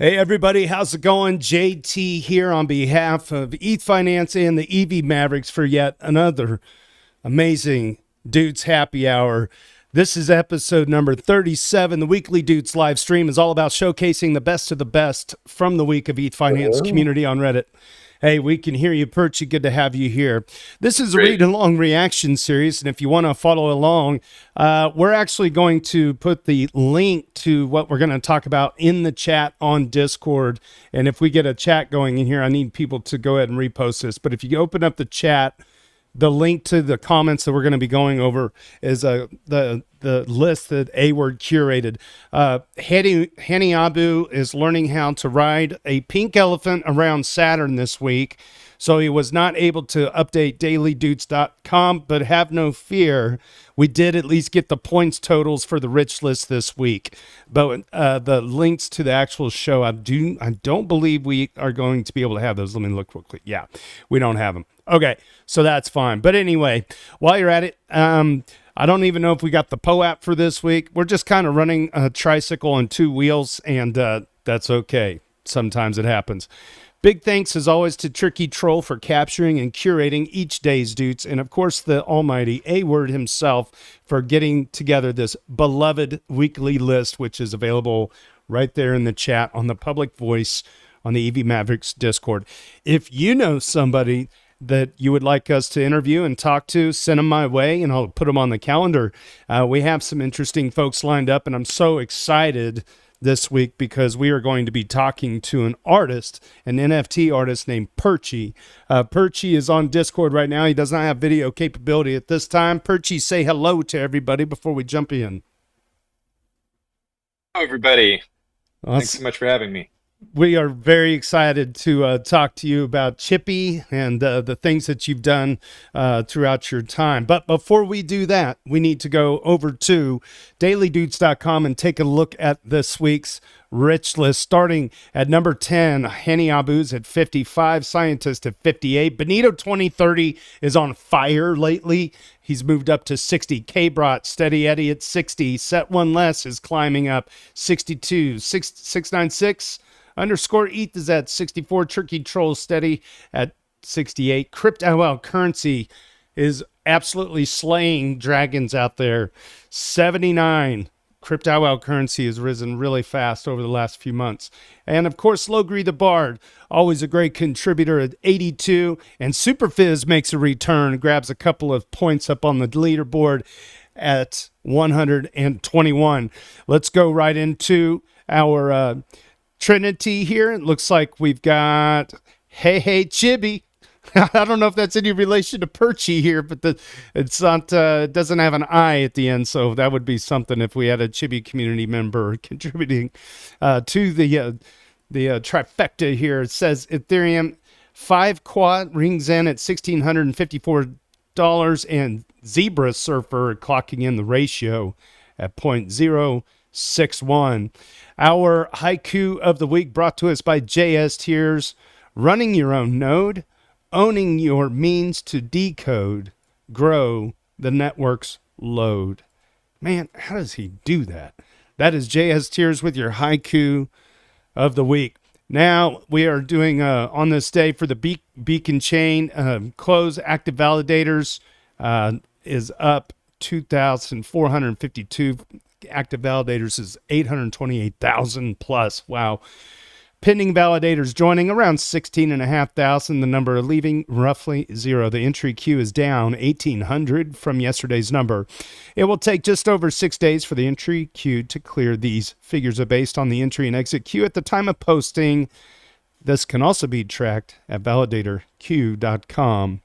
Hey everybody, how's it going? JT here on behalf of Ethfinance and the EVMavericks for yet another amazing Dudes Happy Hour. This is episode number 37. The Weekly Doots live stream is all about showcasing the best of the best from the week of Ethfinance Community on Reddit. Hey, we can hear you, Perchy. Good to have you here. This is a read-along reaction series, and if you want to follow along, we're actually going to put the link to what we're going to talk about in the chat on Discord. And if we get a chat going in here, I need people to go ahead and repost this. But if you open up the chat, the link to the comments that we're going to be going over is the list that A-Word curated. Hanniabu is learning how to ride a pink elephant around Saturn this week, so he was not able to update dailydoots.com, but have no fear. We did at least get the points totals for the rich list this week. But the links to the actual show, I don't believe we are going to be able to have those. Let me look real quick. Yeah, we don't have them. Okay, so that's fine. But anyway, while you're at it, I don't even know if we got the POAP for this week. We're just kind of running a tricycle on two wheels, and that's okay. Sometimes it happens. Big thanks, as always, to Tricky Troll for capturing and curating each day's Doots, and of course the almighty A-Word himself for getting together this beloved weekly list, which is available right there in the chat on the public voice on the EVMavericks Discord. If you know somebody that you would like us to interview and talk to, send them my way, and I'll put them on the calendar. We have some interesting folks lined up, and I'm so excited this week because we are going to be talking to an artist, an NFT artist named Perchy. Perchy is on Discord right now. He does not have video capability at this time. Perchy, say hello to everybody before we jump in. Hello, everybody. Awesome. Thanks so much for having me. We are very excited to talk to you about Chippi and the things that you've done throughout your time. But before we do that, we need to go over to dailydoots.com and take a look at this week's rich list. Starting at number 10, Hanniabu's at 55, Scientist at 58. Benito 2030 is on fire lately. He's moved up to 60. K-Brot, Steady Eddie at 60. Set One Less is climbing up 62. 696 underscore ETH is at 64. Tricky Troll Steady at 68. Currency is absolutely slaying dragons out there. 79. Currency has risen really fast over the last few months. And of course, Logri the Bard, always a great contributor at 82. And Superfizz makes a return, grabs a couple of points up on the leaderboard at 121. Let's go right into our Trinity here. It looks like we've got Hey Chibi. I don't know if that's any relation to Perchy here, but it's not. It doesn't have an I at the end, so that would be something if we had a Chibi community member contributing to the trifecta here. It says Ethereum 5 quad rings in at $1,654, and Zebra Surfer clocking in the ratio at 0.061. Our haiku of the week brought to us by JS Tears. Running your own node, owning your means to decode, grow the network's load. Man, how does he do that? That is JS Tears with your haiku of the week. Now we are doing on this day for the Beacon Chain close active validators is up 2,452. Active validators is 828,000 plus. Wow. Pending validators joining around 16,500. The number leaving roughly 0. The entry queue is down 1,800 from yesterday's number. It will take just over 6 days for the entry queue to clear. These figures are based on the entry and exit queue at the time of posting. This can also be tracked at validatorq.com.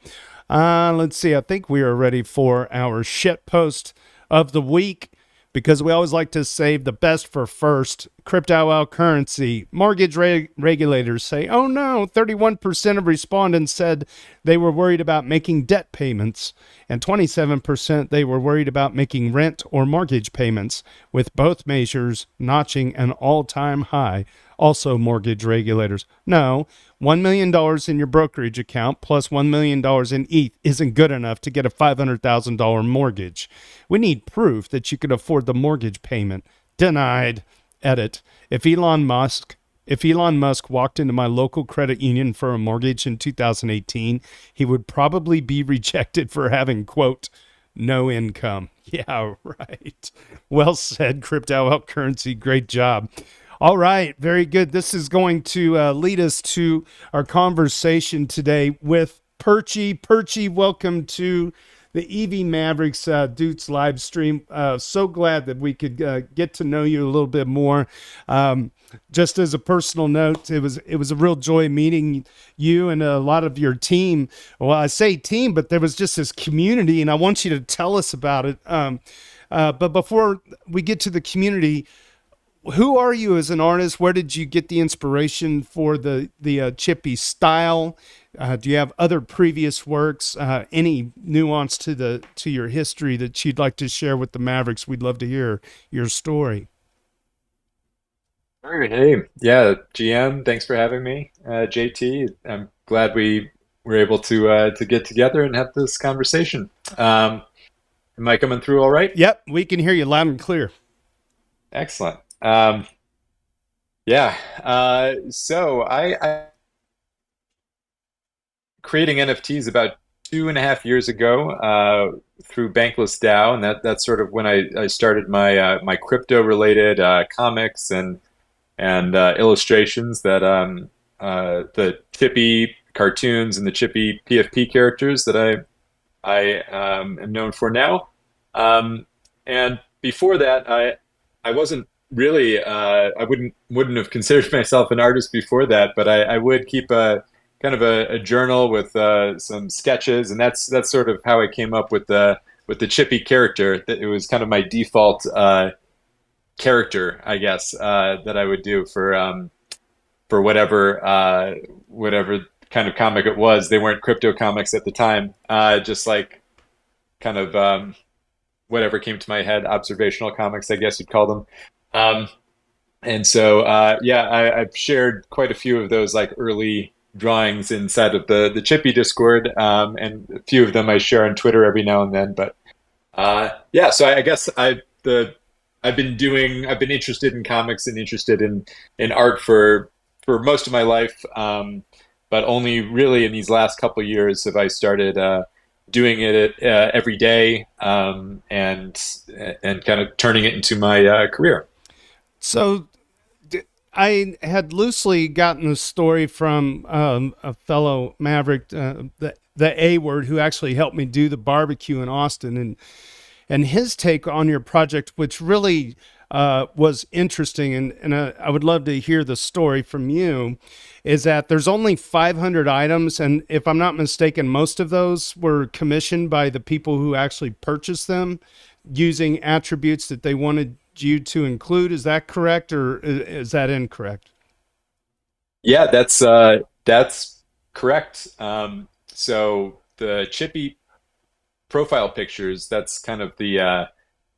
Let's see. I think we are ready for our shit post of the week, because we always like to save the best for first. Crypto currency. Mortgage regulators say, oh no, 31% of respondents said they were worried about making debt payments, and 27% they were worried about making rent or mortgage payments, with both measures notching an all-time high. Also, mortgage regulators. No, $1 million in your brokerage account plus $1 million in ETH isn't good enough to get a $500,000 mortgage. We need proof that you could afford the mortgage payment. Denied. Edit. If Elon Musk If Elon Musk walked into my local credit union for a mortgage in 2018, he would probably be rejected for having, quote, no income. Yeah, right. Well said, cryptocurrency. Great job. All right, very good. This is going to lead us to our conversation today with Perchy. Perchy, welcome to the EVMavericks Doots live stream. So glad that we could get to know you a little bit more. Just as a personal note, it was a real joy meeting you and a lot of your team. Well, I say team, but there was just this community, and I want you to tell us about it. But before we get to the community, who are you as an artist? Where did you get the inspiration for the Chippi style? Do you have other previous works? Any nuance to your history that you'd like to share with the Mavericks? We'd love to hear your story. All right, hey, yeah, GM, thanks for having me. JT, I'm glad we were able to get together and have this conversation. Am I coming through all right? Yep, we can hear you loud and clear. Excellent. Yeah, so I creating NFTs about 2.5 years ago through Bankless DAO, and that's sort of when I started my crypto related comics and illustrations that the Chippi cartoons and the Chippi PFP characters that I am known for now. And before that, I wasn't really I wouldn't have considered myself an artist before that, but I would keep a kind of a journal with some sketches, and that's sort of how I came up with the Chippi character. That it was kind of my default character, I guess, that I would do for whatever kind of comic it was. They weren't crypto comics at the time, just like kind of whatever came to my head, observational comics, I guess you'd call them. Um, and so yeah, I've shared quite a few of those like early drawings inside of the Chippi Discord, and a few of them I share on Twitter every now and then. But yeah, so I guess I've been interested in comics and interested in art for most of my life, but only really in these last couple of years have I started doing it every day, and kind of turning it into my career. So I had loosely gotten the story from a fellow Maverick, the A word, who actually helped me do the barbecue in Austin, and his take on your project, which really was interesting, and I would love to hear the story from you, is that there's only 500 items, and if I'm not mistaken, most of those were commissioned by the people who actually purchased them using attributes that they wanted you to include. Is that correct, or is that incorrect? Yeah, that's correct. So the Chippy profile pictures, that's kind of the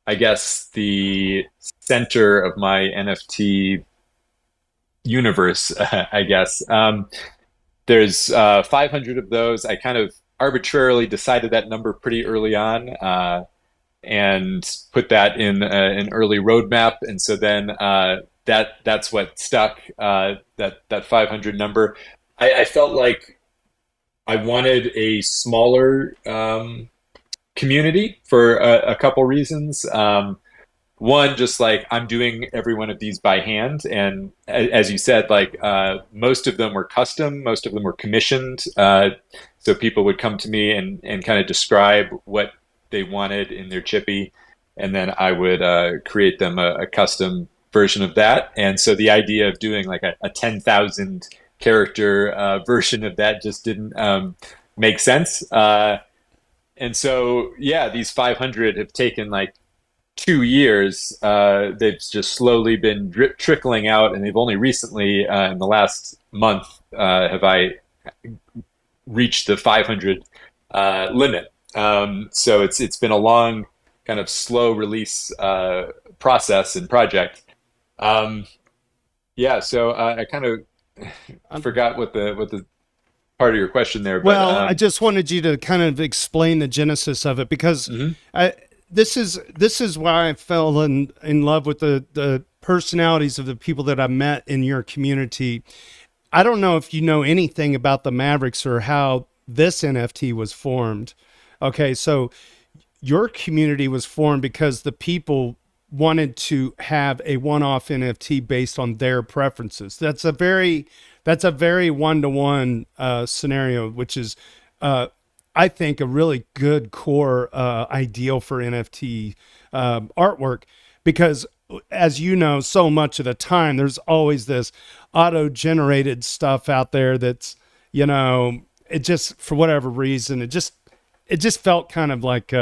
I guess the center of my NFT universe, I guess. There's 500 of those. I kind of arbitrarily decided that number pretty early on, and put that in an early roadmap. And so then that's what stuck, that 500 number. I felt like I wanted a smaller community for a couple reasons. One, just like I'm doing every one of these by hand, and as you said, like most of them were custom, most of them were commissioned. So people would come to me and kind of describe what they wanted in their Chippy, and then I would create them a custom version of that. And so the idea of doing like a 10,000 character version of that just didn't make sense. And so, yeah, these 500 have taken like 2 years. They've just slowly been trickling out, and they've only recently, in the last month, have I reached the 500 limit. So it's been a long, kind of slow release process and project. Um, yeah, so I kind of forgot what the part of your question there, but Well, I just wanted you to kind of explain the genesis of it, because mhm. this is why I fell in love with the personalities of the people that I met in your community. I don't know if you know anything about the Mavericks or how this NFT was formed. Okay, so your community was formed because the people wanted to have a one-off NFT based on their preferences. That's a very one-to-one scenario, which is I think a really good core ideal for NFT artwork, because as you know, so much of the time there's always this auto-generated stuff out there that's, it just, for whatever reason, it just felt kind of like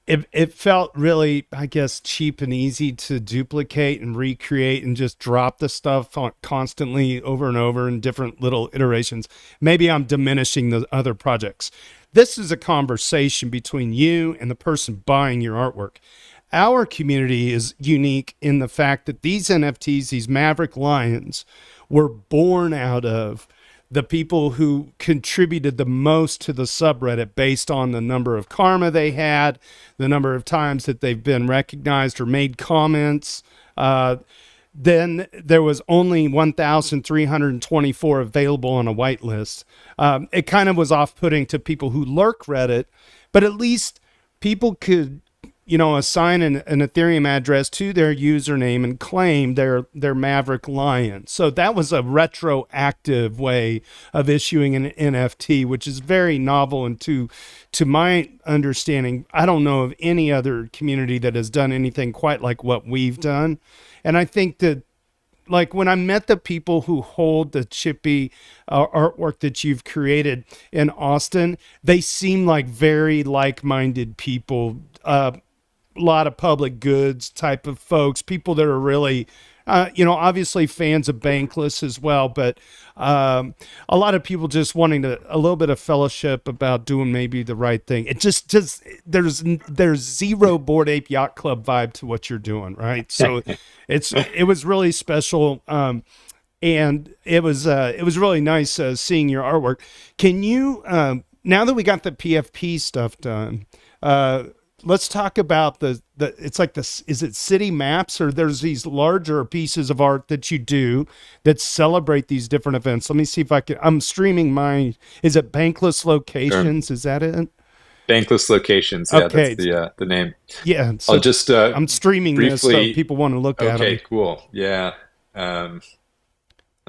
it felt really, I guess, cheap and easy to duplicate and recreate and just drop the stuff constantly over and over in different little iterations. Maybe I'm diminishing the other projects. This is a conversation between you and the person buying your artwork. Our community is unique in the fact that these NFTs, these Maverick Lions, were born out of the people who contributed the most to the subreddit based on the number of karma they had, the number of times that they've been recognized or made comments. Then there was only 1,324 available on a whitelist. It kind of was off-putting to people who lurk Reddit, but at least people could, assign an Ethereum address to their username and claim their Maverick Lion. So that was a retroactive way of issuing an NFT, which is very novel. And to my understanding, I don't know of any other community that has done anything quite like what we've done. And I think that, like, when I met the people who hold the Chippi artwork that you've created in Austin, they seem like very like-minded people, a lot of public goods type of folks, people that are really, obviously fans of Bankless as well, but a lot of people just wanting a little bit of fellowship about doing maybe the right thing. It just there's zero Bored Ape Yacht Club vibe to what you're doing, right? So it was really special. And it was really nice seeing your artwork. Can you, now that we got the PFP stuff done, let's talk about it's like this, is it city maps, or there's these larger pieces of art that you do that celebrate these different events? Let me see if I'm streaming mine. Is it Bankless Locations? Sure. Is that it? Bankless Locations. Yeah, okay. That's the name. Yeah. So I'll just, I'm streaming briefly, this so people want to look at it. Okay, cool. Yeah. Let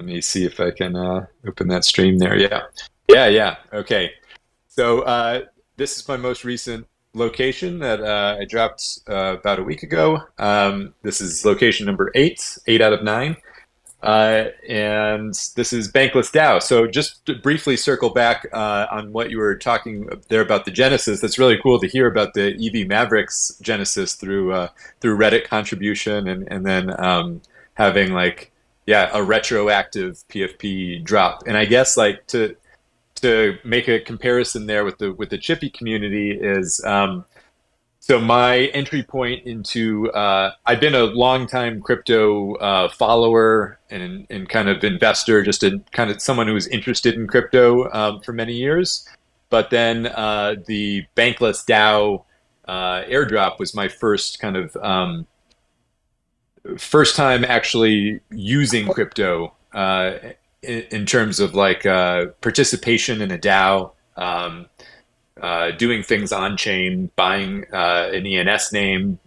me see if I can open that stream there. Yeah. Yeah. Okay. So this is my most recent location that I dropped about a week ago. This is location number 8 out of 9. And this is Bankless DAO. So just to briefly circle back on what you were talking there about the genesis, that's really cool to hear about the EVMavericks genesis through Reddit contribution and then having a retroactive PFP drop. And I guess to make a comparison there with the Chippi community is so my entry point into I've been a longtime crypto follower and kind of investor, just a kind of someone who was interested in crypto for many years. But then the Bankless DAO airdrop was my first kind of first time actually using crypto in terms of participation in a DAO, doing things on chain, buying an ENS name,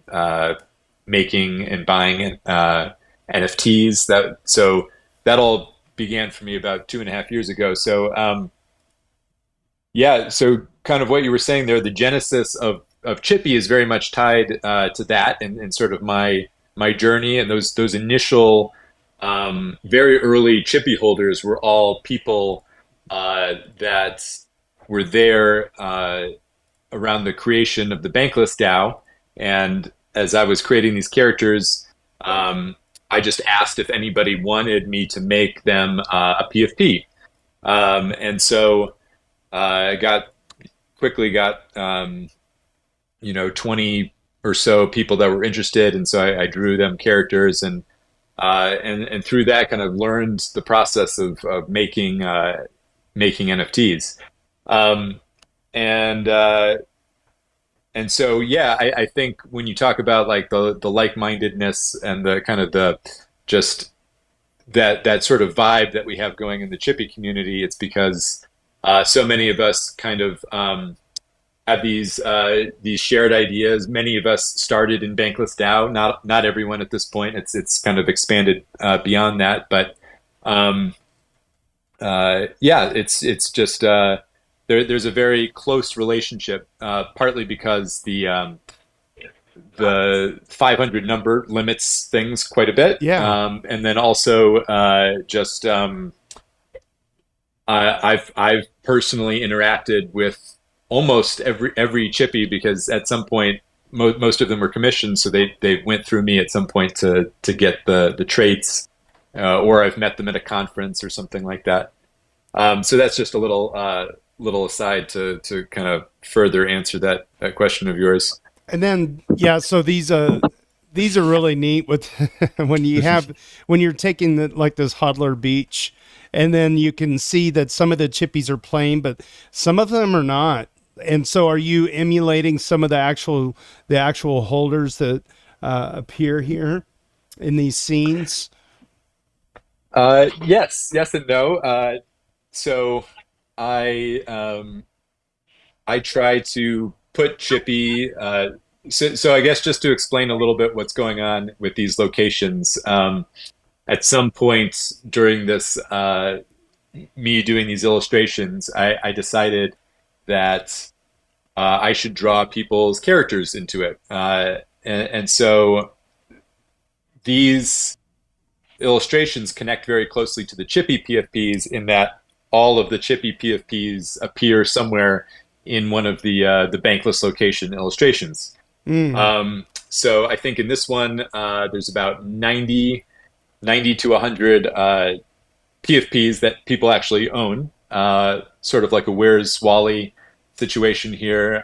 making and buying NFTs. So that all began for me about 2.5 years ago. So so kind of what you were saying there, the genesis of Chippi is very much tied to that and sort of my journey, and those initial very early Chippi holders were all people that were there around the creation of the Bankless DAO. And as I was creating these characters, I just asked if anybody wanted me to make them a PFP. And so I quickly got 20 or so people that were interested. And so I drew them characters and through that kind of learned the process of making NFTs. And and so yeah, I think when you talk about like the like-mindedness and the kind of the just that sort of vibe that we have going in the Chippy community, it's because so many of us kind of have these shared ideas. Many of us started in Bankless DAO. Not everyone at this point. It's kind of expanded beyond that, but um, yeah, it's just there's a very close relationship, partly because the 500 number limits things quite a bit, Yeah. and then also just I've personally interacted with almost every chippy because at some point most of them were commissioned, so they went through me at some point to get the traits, or I've met them at a conference or something like that. So that's just a little aside to kind of further answer that question of yours. And then, yeah, so these are really neat with when you're taking like this Hodler Beach, and then you can see that some of the chippies are plain, but some of them are not. And so, are you emulating some of the actual holders that appear here in these scenes? Yes and no. So I I try to put Chippy. So I guess just to explain a little bit what's going on with these locations. At some point during this, me doing these illustrations, I decided that I should draw people's characters into it, and so these illustrations connect very closely to the Chippy PFPs in that all of the Chippy PFPs appear somewhere in one of the bankless location illustrations. Mm. So I think in this one, there's about 90 to 100 PFPs that people actually own, sort of like a Where's Wally situation here.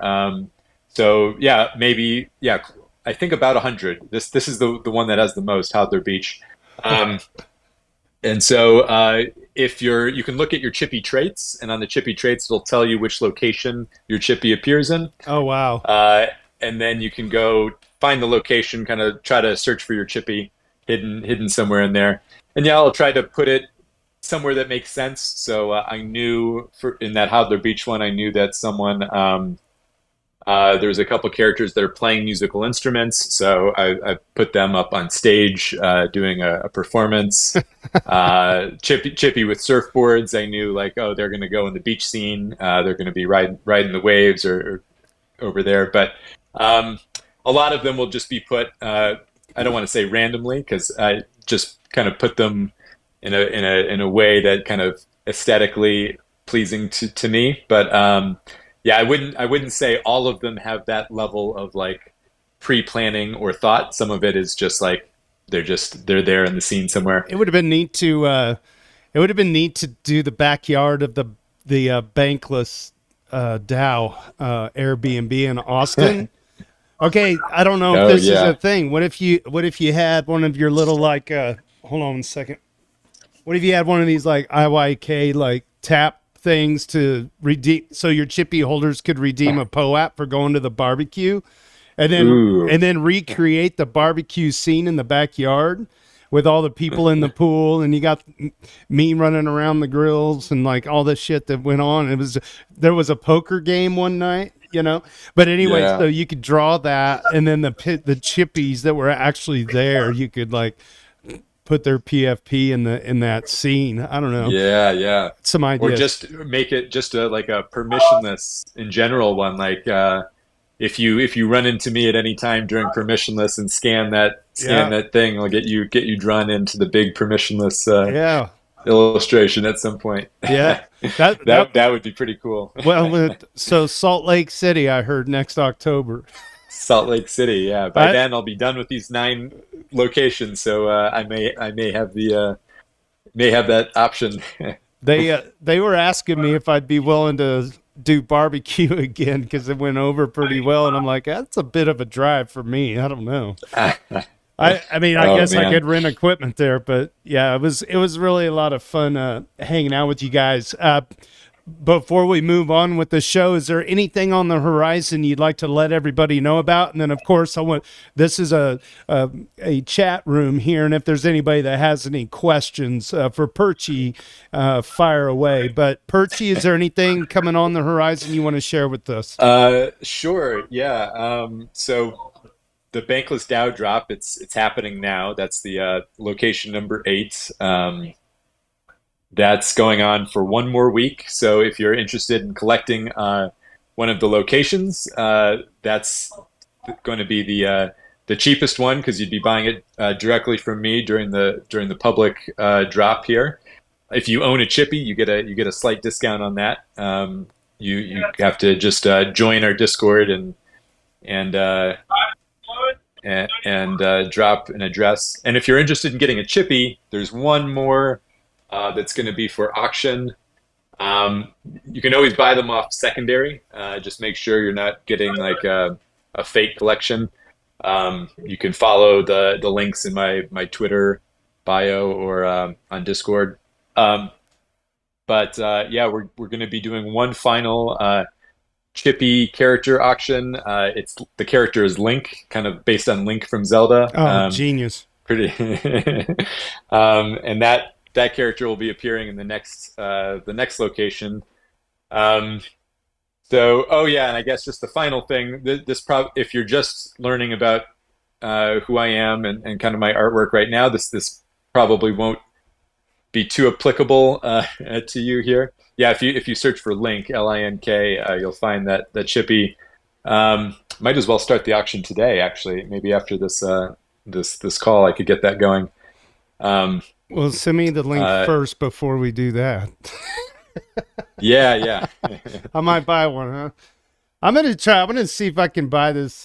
So yeah, maybe yeah, I think about 100. This is the one that has the most, Hodler Beach. Um, and so if you can look at your Chippy traits, and on the Chippy traits, it'll tell you which location your Chippy appears in. Oh wow. And then you can go find the location, kind of try to search for your Chippy hidden somewhere in there. And yeah, I'll try to put it somewhere that makes sense. So I knew in that Hodler Beach one, I knew that someone there's a couple characters that are playing musical instruments, so I put them up on stage doing a performance. Chippy with surfboards, I knew like, oh, they're going to go in the beach scene. They're going to be riding the waves or over there. But a lot of them will just be put. I don't want to say randomly because I just kind of put them in a way that kind of aesthetically pleasing to me. But yeah, I wouldn't say all of them have that level of like pre-planning or thought. Some of it is just like they're there in the scene somewhere. It would have been neat to do the backyard of the Bankless Dow Airbnb in Austin. Okay, I don't know if Oh this is yeah. a thing. What if you had one of your little like hold on a second. What if you had one of these like IYK like tap things to redeem, so your Chippy holders could redeem a POAP for going to the barbecue, Ooh. and then recreate the barbecue scene in the backyard with all the people in the pool, and you got me running around the grills and like all this shit that went on. There was a poker game one night, But anyway, Yeah. so you could draw that, and then the Chippies that were actually there, you could like put their PFP in that scene. I don't know. Yeah, yeah. Some Or ideas. just make it just like a permissionless in general one. Like if you run into me at any time during permissionless and scan Yeah. that thing, I'll get you drawn into the big permissionless Yeah. illustration at some point. Yeah. That that That would be pretty cool. well, so Salt Lake City, I heard next October. Salt Lake City, yeah. By I, then I'll be done with these 9 locations, so I may have that option. they were asking me if I'd be willing to do barbecue again because it went over pretty well, and I'm like, that's a bit of a drive for me. I don't know. I mean, I Oh guess I man. could rent equipment there, but yeah, it was really a lot of fun hanging out with you guys. before we move on with the show, is there anything on the horizon you'd like to let everybody know about? And then, of course, this is a chat room here, and if there's anybody that has any questions for Perchy, fire away. But Perchy, is there anything coming on the horizon you want to share with us? Sure. Yeah. So the Bankless DAO drop, it's happening now. That's the location number 8. That's going on for one more week. So if you're interested in collecting one of the locations, that's going to be the cheapest one because you'd be buying it directly from me during the public drop here. If you own a Chippy, you get a slight discount on that. You have to just join our Discord and drop an address. And if you're interested in getting a Chippy, there's one more that's going to be for auction. You can always buy them off secondary. Just make sure you're not getting like a fake collection. You can follow the links in my Twitter bio or on Discord. But yeah, we're going to be doing one final Chippy character auction. The character is Link, kind of based on Link from Zelda. Oh, genius! Pretty, and that character will be appearing in the next location. So, oh yeah, and I guess just the final thing. If you're just learning about who I am and kind of my artwork right now, this probably won't be too applicable to you here. Yeah, if you search for Link, Link, you'll find that Chippy. Might as well start the auction today. Actually, maybe after this call, I could get that going. Well, send me the link first before we do that. Yeah. I might buy one, huh? I'm gonna see if I can buy this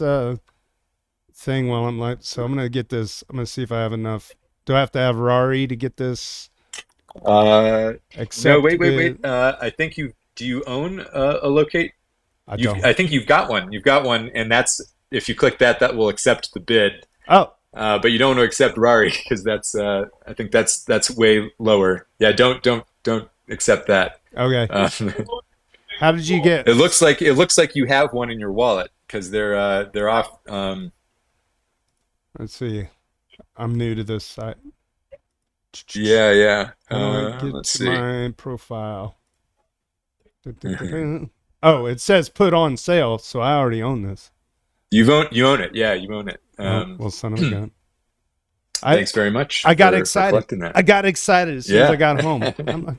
thing while I'm like. So I'm gonna get this. I'm gonna see if I have enough. Do I have to have Rari to get this? No, wait. I think do you own a locate? I don't. I think you've got one. You've got one, and if you click that will accept the bid. Oh. But you don't want to accept Rari because I think that's way lower. Yeah, don't accept that. Okay. How did you get? It looks like you have one in your wallet because they're off. Let's see. I'm new to this site. Yeah. Get Let's to see. my profile. Oh, it says put on sale, so I already own this. You own it. Yeah, you own it. Well, son of a gun. Thanks very much. I got for excited. collecting that. I got excited as soon as I got home. I'm like,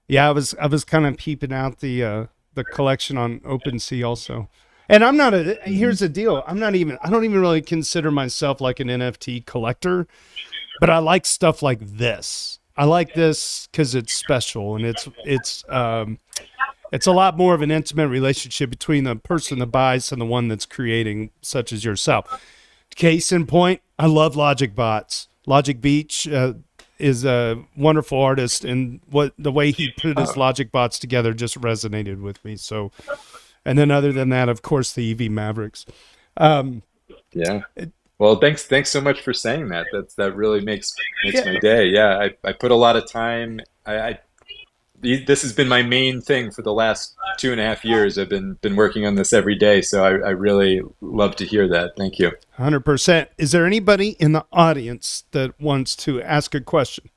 yeah, I was kind of peeping out the collection on OpenSea also. And I'm not here's the deal. I don't even really consider myself like an NFT collector, but I like stuff like this. I like this because it's special and it's a lot more of an intimate relationship between the person that buys and the one that's creating, such as yourself. Case in point, I love Logic Bots. Logic Beach is a wonderful artist, and the way he put his Logic Bots together just resonated with me. So, and then other than that, of course, the EVMavericks. Yeah. Well, thanks so much for saying that. That really makes my day. Yeah, I put a lot of time. This has been my main thing for the last 2.5 years. I've been working on this every day, so I really love to hear that. Thank you. 100%. Is there anybody in the audience that wants to ask a question?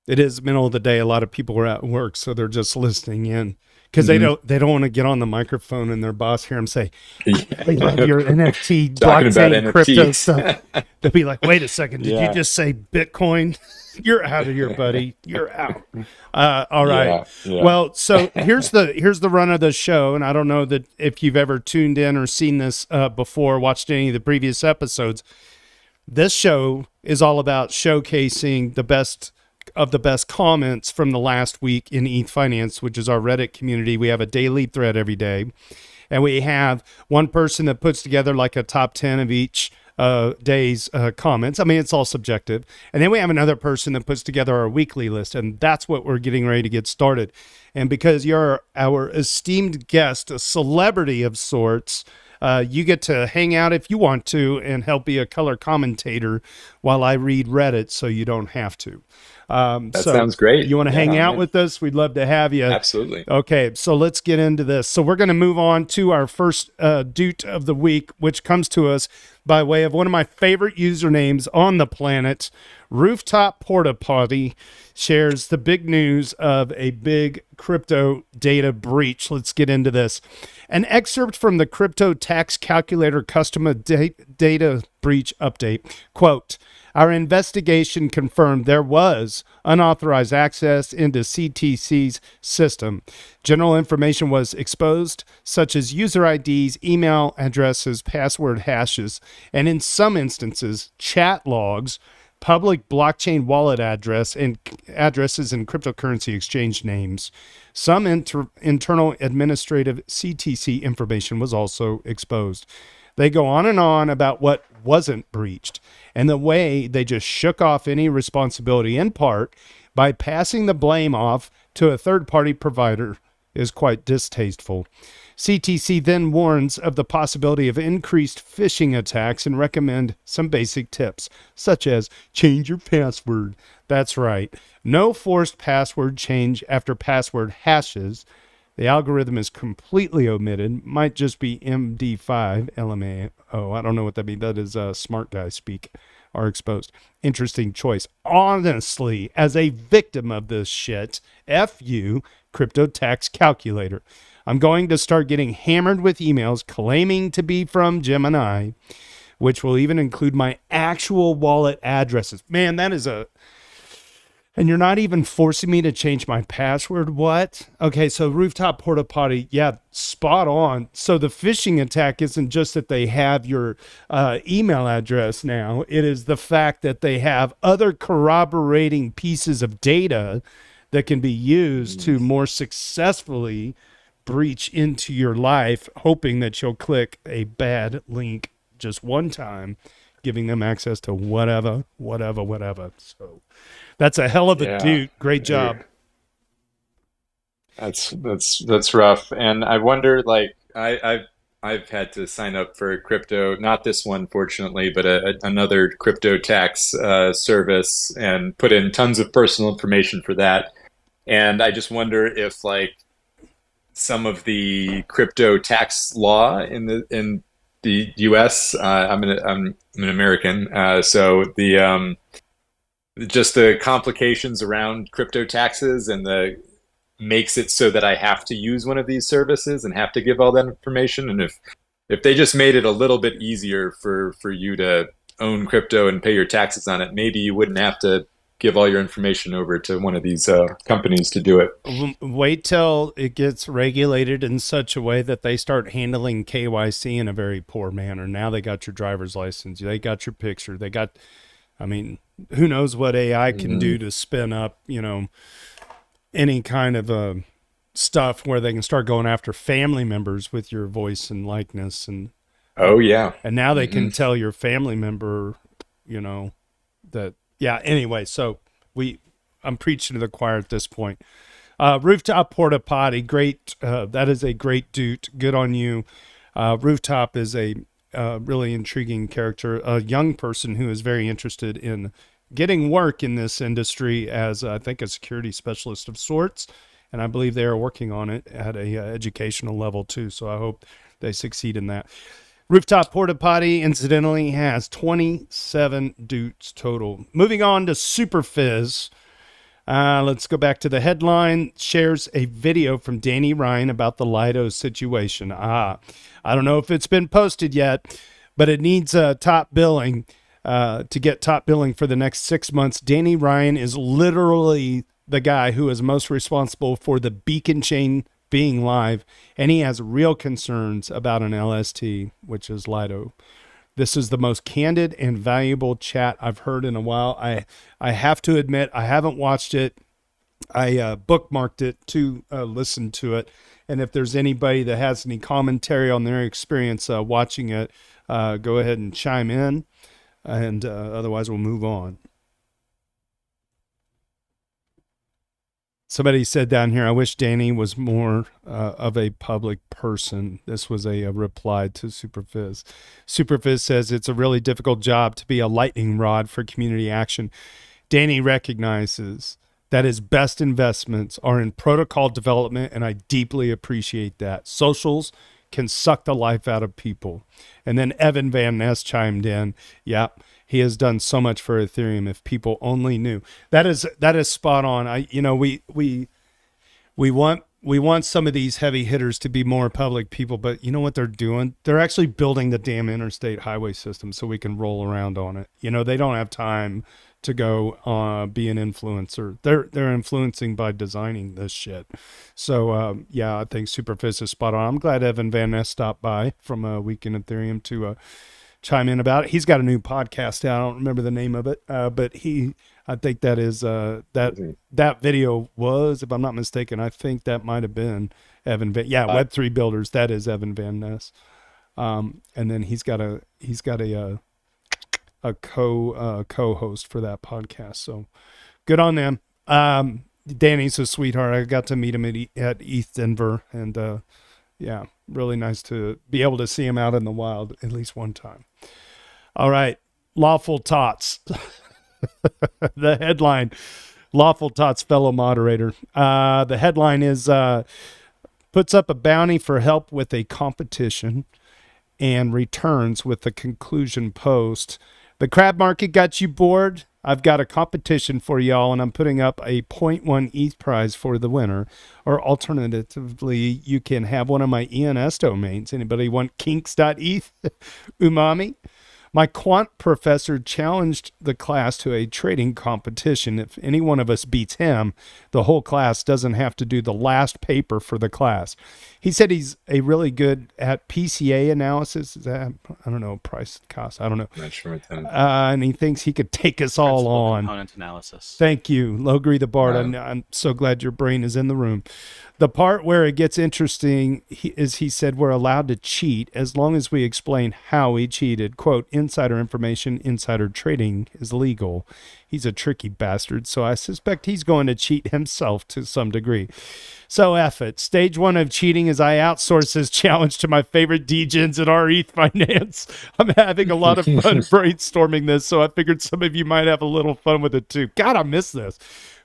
It is middle of the day. A lot of people are at work, so they're just listening in because they don't want to get on the microphone and their boss hear them say, "I love your NFT blockchain crypto stuff." They'll be like, "Wait a second, did you just say Bitcoin?" You're out of here, buddy. You're out. All right. Yeah. Well, so here's the run of the show, and I don't know that if you've ever tuned in or seen this before, watched any of the previous episodes. This show is all about showcasing the best of the best comments from the last week in Ethfinance, which is our Reddit community. We have a daily thread every day, and we have one person that puts together like a top 10 of each day's comments. I mean, it's all subjective. And then we have another person that puts together our weekly list, and that's what we're getting ready to get started. And because you're our esteemed guest, a celebrity of sorts, you get to hang out if you want to and help be a color commentator while I read Reddit so you don't have to. That So sounds great. you want to Yeah, hang I'm out in. with us? We'd love to have you. Absolutely. Okay, so let's get into this. So we're going to move on to our first doot of the week, which comes to us by way of one of my favorite usernames on the planet. Rooftop Porta Potty shares the big news of a big crypto data breach. Let's get into this. An excerpt from the Crypto Tax Calculator Customer Data Breach Update. Quote, our investigation confirmed there was unauthorized access into CTC's system. General information was exposed, such as user IDs, email addresses, password hashes, and in some instances, chat logs, public blockchain wallet addresses, and cryptocurrency exchange names. Some internal administrative CTC information was also exposed. They go on and on about what wasn't breached and the way they just shook off any responsibility, in part by passing the blame off to a third-party provider, is quite distasteful. CTC then warns of the possibility of increased phishing attacks and recommend some basic tips, such as change your password. That's right. No forced password change after password hashes. The algorithm is completely omitted. Might just be MD5 LMAO. I don't know what that means. That is smart guy speak. Are exposed. Interesting choice. Honestly, as a victim of this shit, F you, Crypto Tax Calculator. I'm going to start getting hammered with emails claiming to be from Gemini, which will even include my actual wallet addresses. Man, that is a... And you're not even forcing me to change my password? What? Okay, so Rooftop Porta Potty, yeah, spot on. So the phishing attack isn't just that they have your email address now. It is the fact that they have other corroborating pieces of data that can be used to more successfully breach into your life, hoping that you'll click a bad link just one time, giving them access to whatever. So... that's a hell of a Yeah. dude. Great job. That's rough. And I wonder, like, I've had to sign up for a crypto, not this one, fortunately, but another crypto tax service, and put in tons of personal information for that. And I just wonder if, like, some of the crypto tax law in the U.S. I'm an American, so the just the complications around crypto taxes and the makes it so that I have to use one of these services and have to give all that information. And if they just made it a little bit easier for you to own crypto and pay your taxes on it, maybe you wouldn't have to give all your information over to one of these companies to do it. Wait till it gets regulated in such a way that they start handling KYC in a very poor manner. Now they got your driver's license, they got your picture, they got, I mean, who knows what AI can do to spin up, any kind of stuff where they can start going after family members with your voice and likeness. Oh yeah. And now they can tell your family member, that, yeah, anyway, so I'm preaching to the choir at this point. Rooftop Porta Potty, great. That is a great dude. Good on you. Rooftop is a really intriguing character, a young person who is very interested in getting work in this industry as, I think, a security specialist of sorts. And I believe they are working on it at a educational level too. So I hope they succeed in that. Rooftop Porta Potty, incidentally, has 27 dudes total. Moving on to Super Fizz. Let's go back to the headline. Shares a video from Danny Ryan about the Lido situation. I don't know if it's been posted yet, but it needs top billing. To get top billing for the next 6 months, Danny Ryan is literally the guy who is most responsible for the beacon chain being live, and he has real concerns about an LST, which is Lido. This is the most candid and valuable chat I've heard in a while. I have to admit, I haven't watched it. I bookmarked it to listen to it. And if there's anybody that has any commentary on their experience watching it, go ahead and chime in. And otherwise, we'll move on. Somebody said down here, I wish Danny was more of a public person. This was a reply to Superfizz. Superfizz says it's a really difficult job to be a lightning rod for community action. Danny recognizes that his best investments are in protocol development, and I deeply appreciate that. Socials can suck the life out of people. And then Evan Van Ness chimed in. Yep. He has done so much for Ethereum. If people only knew. That is spot on. We want some of these heavy hitters to be more public people, but you know what they're doing? They're actually building the damn interstate highway system so we can roll around on it. They don't have time to go be an influencer. They're influencing by designing this shit. So I think Superfizz is spot on. I'm glad Evan Van Ness stopped by from Week in Ethereum to chime in about it. He's got a new podcast out. I don't remember the name of it, but I think that is that video was, if I'm not mistaken, I think that might have been Evan Van. Yeah, Web3 Builders. That is Evan Van Ness. And then he's got a co-host for that podcast. So good on them. Danny's a sweetheart. I got to meet him at ETH Denver, and really nice to be able to see him out in the wild at least one time. All right, Lawful Tots. The headline, Lawful Tots fellow moderator. The headline is puts up a bounty for help with a competition and returns with the conclusion post. The crab market got you bored? I've got a competition for y'all, and I'm putting up a 0.1 ETH prize for the winner. Or alternatively, you can have one of my ENS domains. Anybody want kinks.eth? Umami? My quant professor challenged the class to a trading competition. If any one of us beats him, the whole class doesn't have to do the last paper for the class. He said he's a really good at PCA analysis. Is that, I don't know, price cost? I don't know. Not sure what that is. And he thinks he could take us all on. Component analysis. Thank you, Logri the Bard. Wow. I'm so glad your brain is in the room. The part where it gets interesting is he said we're allowed to cheat as long as we explain how we cheated. Quote, insider information, insider trading is legal. He's a tricky bastard, so I suspect he's going to cheat himself to some degree. So F it. Stage one of cheating is I outsource this challenge to my favorite degens at our Ethfinance. I'm having a lot of fun brainstorming this, so I figured some of you might have a little fun with it too. God, I miss this.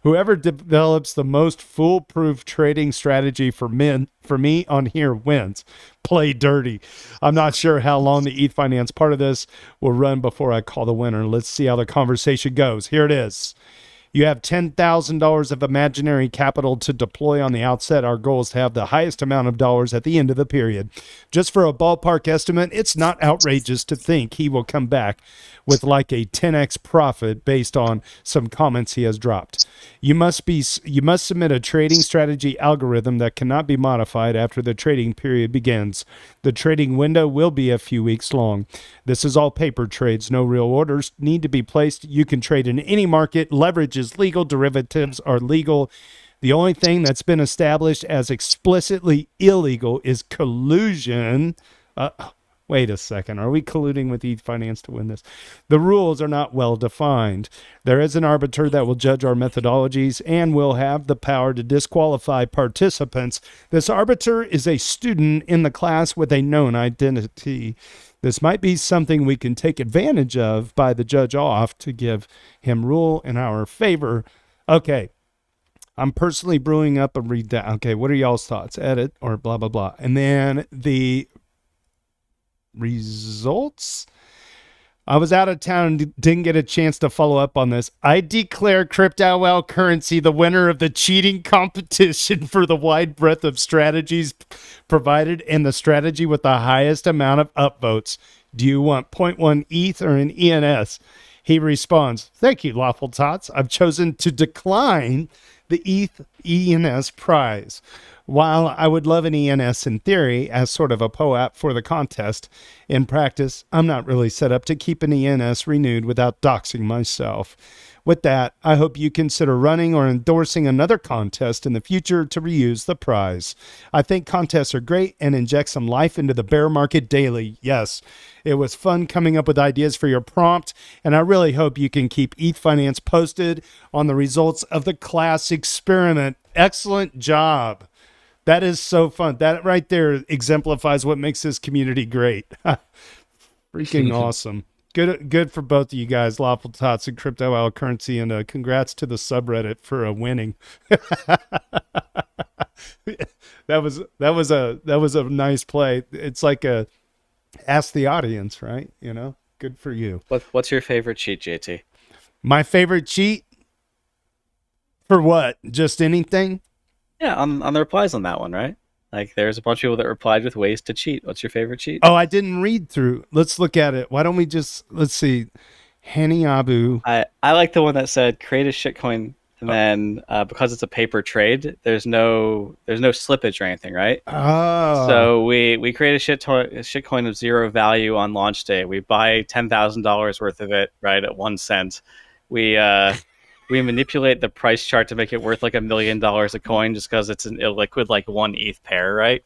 Whoever develops the most foolproof trading strategy for me on here wins. Play dirty. I'm not sure how long the Ethfinance part of this will run before I call the winner. Let's see how the conversation goes. Here it is. You have $10,000 of imaginary capital to deploy on the outset. Our goal is to have the highest amount of dollars at the end of the period. Just for a ballpark estimate, it's not outrageous to think he will come back with like a 10x profit based on some comments he has dropped. You must submit a trading strategy algorithm that cannot be modified after the trading period begins. The trading window will be a few weeks long. This is all paper trades. No real orders need to be placed. You can trade in any market. Leverage is legal. Derivatives are legal. The only thing that's been established as explicitly illegal is collusion. Wait a second. Are we colluding with Ethfinance to win this? The rules are not well defined. There is an arbiter that will judge our methodologies and will have the power to disqualify participants. This arbiter is a student in the class with a known identity. This might be something we can take advantage of by the judge off to give him rule in our favor. Okay. I'm personally brewing up a read that. Okay, what are y'all's thoughts? Edit or blah, blah, blah. And then the results. I was out of town and didn't get a chance to follow up on this. I declare Crypto Currency the winner of the cheating competition for the wide breadth of strategies provided and the strategy with the highest amount of upvotes. Do you want 0.1 ETH or an ENS? He responds, thank you, Lawful Tots. I've chosen to decline the ETH ENS prize. While I would love an ENS in theory as sort of a POAP for the contest, in practice, I'm not really set up to keep an ENS renewed without doxing myself. With that, I hope you consider running or endorsing another contest in the future to reuse the prize. I think contests are great and inject some life into the bear market daily. Yes, it was fun coming up with ideas for your prompt, and I really hope you can keep Ethfinance posted on the results of the class experiment. Excellent job. That is so fun. That right there exemplifies what makes this community great. Freaking awesome. Good for both of you guys, Lawful Tots and Crypto Owl Currency, and congrats to the subreddit for winning. that was a nice play. It's like a ask the audience, right? You know, good for you. What's your favorite cheat, JT? My favorite cheat for what? Just anything? Yeah, on the replies on that one, right? Like, there's a bunch of people that replied with ways to cheat. What's your favorite cheat? Oh, I didn't read through. Let's look at it. Why don't we let's see. Hanniabu. I like the one that said create a shitcoin, and then because it's a paper trade, there's no slippage or anything, right? Oh. So we create a shitcoin of zero value on launch day. We buy $10,000 worth of it, right, at 1 cent. We manipulate the price chart to make it worth like $1 million a coin, just because it's an illiquid, like 1 ETH pair, right?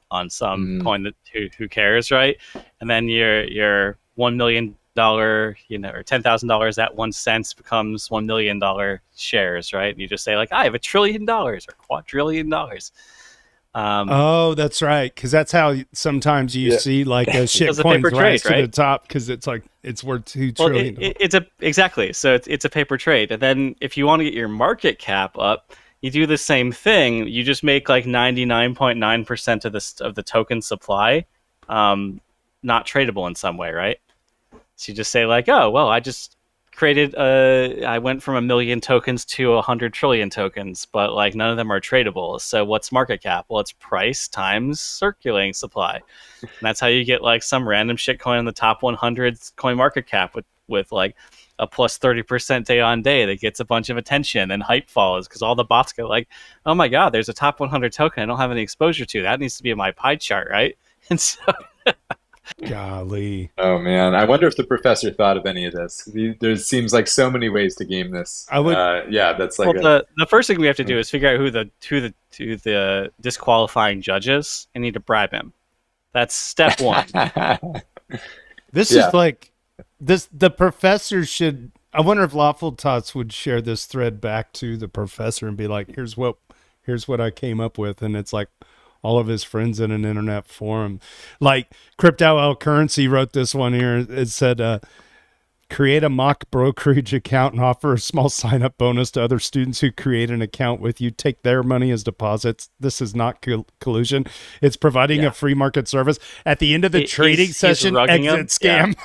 On some coin that who cares, right? And then your $1 million, or $10,000 at 1 cent becomes $1 million shares, right? And you just say like, I have $1 trillion or quadrillion dollars. Oh, that's right. Because that's how sometimes you see like a shit coin rise to the top, because it's like it's worth $2 trillion. Exactly. So it's a paper trade, and then if you want to get your market cap up, you do the same thing. You just make like 99.9% of the token supply not tradable in some way, right? So you just say like, oh well, I just created I went from 1 million tokens to 100 trillion tokens, but like none of them are tradable. So what's market cap? Well, it's price times circulating supply. And that's how you get like some random shit coin in the top 100 coin market cap with like a plus 30% day on day that gets a bunch of attention, and hype follows because all the bots go like, oh my god, there's a top 100 token I don't have any exposure to. That needs to be in my pie chart, right? And so golly. Oh man, I wonder if the professor thought of any of this. There seems like so many ways to game this. I would, that's like the first thing we have to do is figure out who the disqualifying judge is, and need to bribe him. That's step one. This is like this. The professor should. I wonder if Lawful Tots would share this thread back to the professor and be like, "Here's what I came up with," and it's like all of his friends in an internet forum. Like Crypto Owl Currency wrote this one here. It said, create a mock brokerage account and offer a small sign-up bonus to other students who create an account with you. Take their money as deposits. This is not collusion. It's providing a free market service. At the end of the trading session, exit scam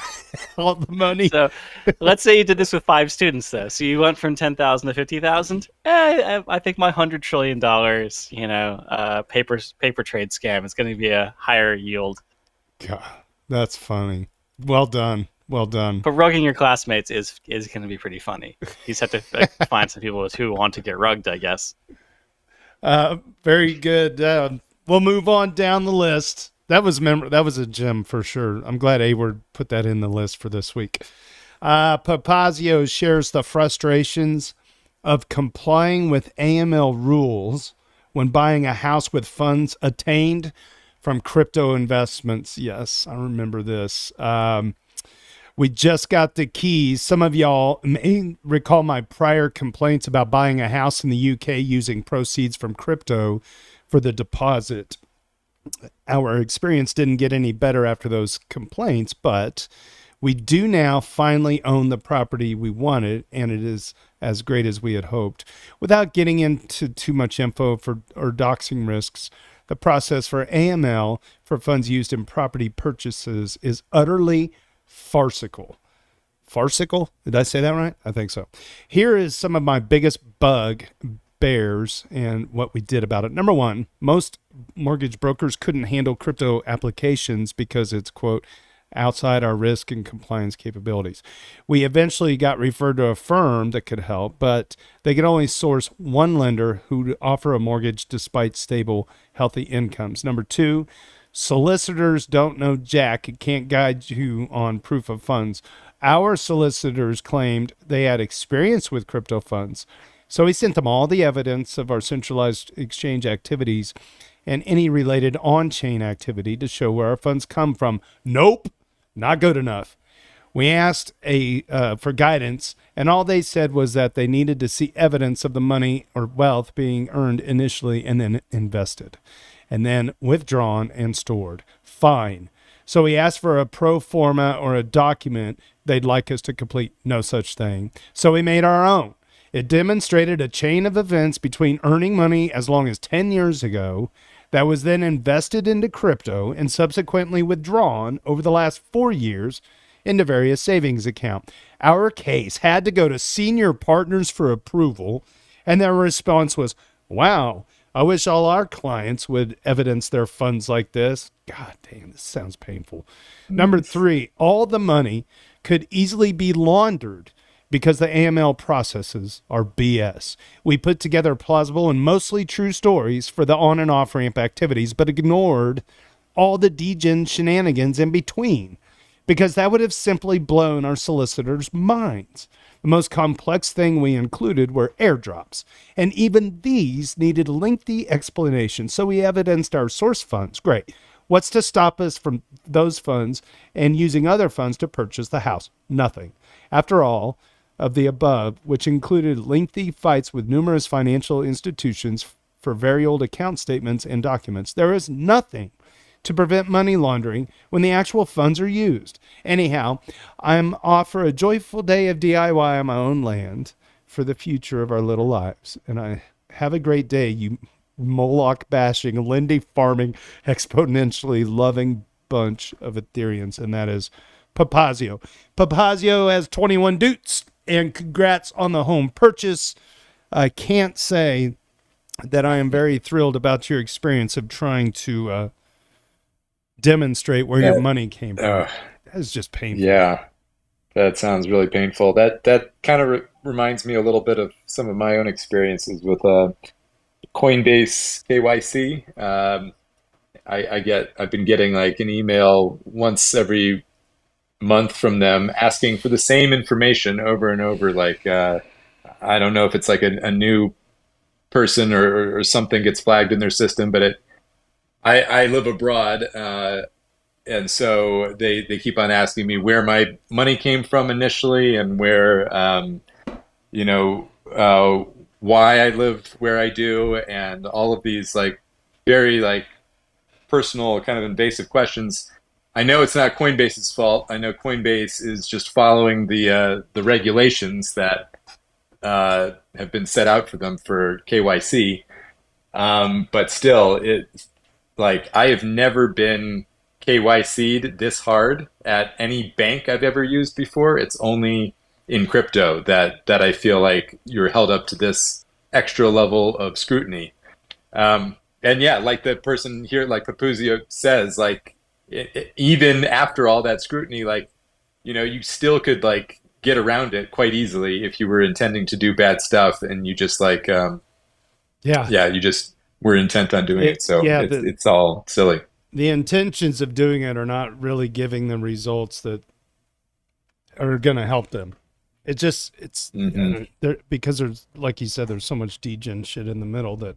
all the money. So let's say you did this with 5 students, though. So you went from 10,000 to 50,000. I think my $100 trillion, paper trade scam is going to be a higher yield. God, that's funny. Well done. Well done. But rugging your classmates is going to be pretty funny. You just have to find some people who want to get rugged, I guess. Very good. We'll move on down the list. That was a gem for sure. I'm glad A-Word put that in the list for this week. Papazio shares the frustrations of complying with AML rules when buying a house with funds attained from crypto investments. Yes, I remember this. We just got the keys. Some of y'all may recall my prior complaints about buying a house in the UK using proceeds from crypto for the deposit. Our experience didn't get any better after those complaints, but we do now finally own the property we wanted, and it is as great as we had hoped. Without getting into too much info or doxing risks, the process for AML for funds used in property purchases is utterly farcical. Farcical? Did I say that right? I think so. Here is some of my biggest bugbears and what we did about it. Number one, most mortgage brokers couldn't handle crypto applications because it's, quote, outside our risk and compliance capabilities. We eventually got referred to a firm that could help, but they could only source one lender who would offer a mortgage despite stable, healthy incomes. Number two, solicitors don't know jack and can't guide you on proof of funds. Our solicitors claimed they had experience with crypto funds, so we sent them all the evidence of our centralized exchange activities and any related on-chain activity to show where our funds come from. Nope, not good enough. We asked for guidance, and all they said was that they needed to see evidence of the money or wealth being earned initially and then invested, and then withdrawn and stored. Fine. So we asked for a pro forma or a document they'd like us to complete. No such thing. So we made our own. It demonstrated a chain of events between earning money as long as 10 years ago that was then invested into crypto and subsequently withdrawn over the last 4 years into various savings account. Our case had to go to senior partners for approval, and their response was, wow, I wish all our clients would evidence their funds like this. God damn, this sounds painful. Number 3, all the money could easily be laundered because the AML processes are BS. We put together plausible and mostly true stories for the on and off ramp activities, but ignored all the degen shenanigans in between, because that would have simply blown our solicitors' minds. The most complex thing we included were airdrops, and even these needed lengthy explanations, so we evidenced our source funds. Great. What's to stop us from those funds and using other funds to purchase the house? Nothing. After all of the above, which included lengthy fights with numerous financial institutions for very old account statements and documents, there is nothing to prevent money laundering when the actual funds are used. Anyhow, I'm off for a joyful day of DIY on my own land for the future of our little lives. And I have a great day, you Moloch bashing, Lindy farming, exponentially loving bunch of Ethereans. And that is Papazio. Papazio has 21 Doots, and congrats on the home purchase. I can't say that I am very thrilled about your experience of trying to demonstrate where your money came from. That is just painful. Yeah, that sounds really painful. That kind of reminds me a little bit of some of my own experiences with Coinbase KYC. I've been getting like an email once every month from them asking for the same information over and over. Like I don't know if it's like a new person or something gets flagged in their system, but I live abroad, and so they keep on asking me where my money came from initially and where, why I lived where I do, and all of these like very like personal kind of invasive questions. I know it's not Coinbase's fault. I know Coinbase is just following the regulations that have been set out for them for KYC, but still like I have never been KYC'd this hard at any bank I've ever used before. It's only in crypto that I feel like you're held up to this extra level of scrutiny. And yeah, like the person here, like Papuzio says, like even after all that scrutiny, like, you still could like get around it quite easily if you were intending to do bad stuff and you just like, you just were intent on doing it. So it's all silly. The intentions of doing it are not really giving them results that are going to help them. Because there's, like you said, there's so much degen shit in the middle that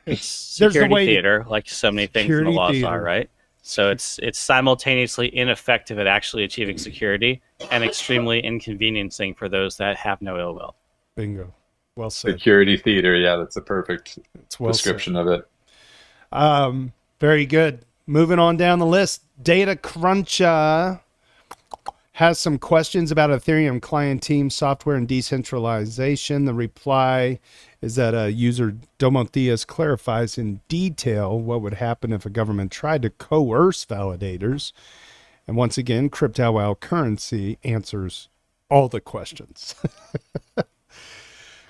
it's security theater, like so many things in the laws are, right? So it's simultaneously ineffective at actually achieving security and extremely inconveniencing for those that have no ill will. Bingo. Well said. Security theater, yeah, that's a perfect description of it. Very good. Moving on down the list, Data Cruncher has some questions about Ethereum client team software and decentralization. The reply is that user Domotheus clarifies in detail what would happen if a government tried to coerce validators. And once again, Crypto Currency answers all the questions.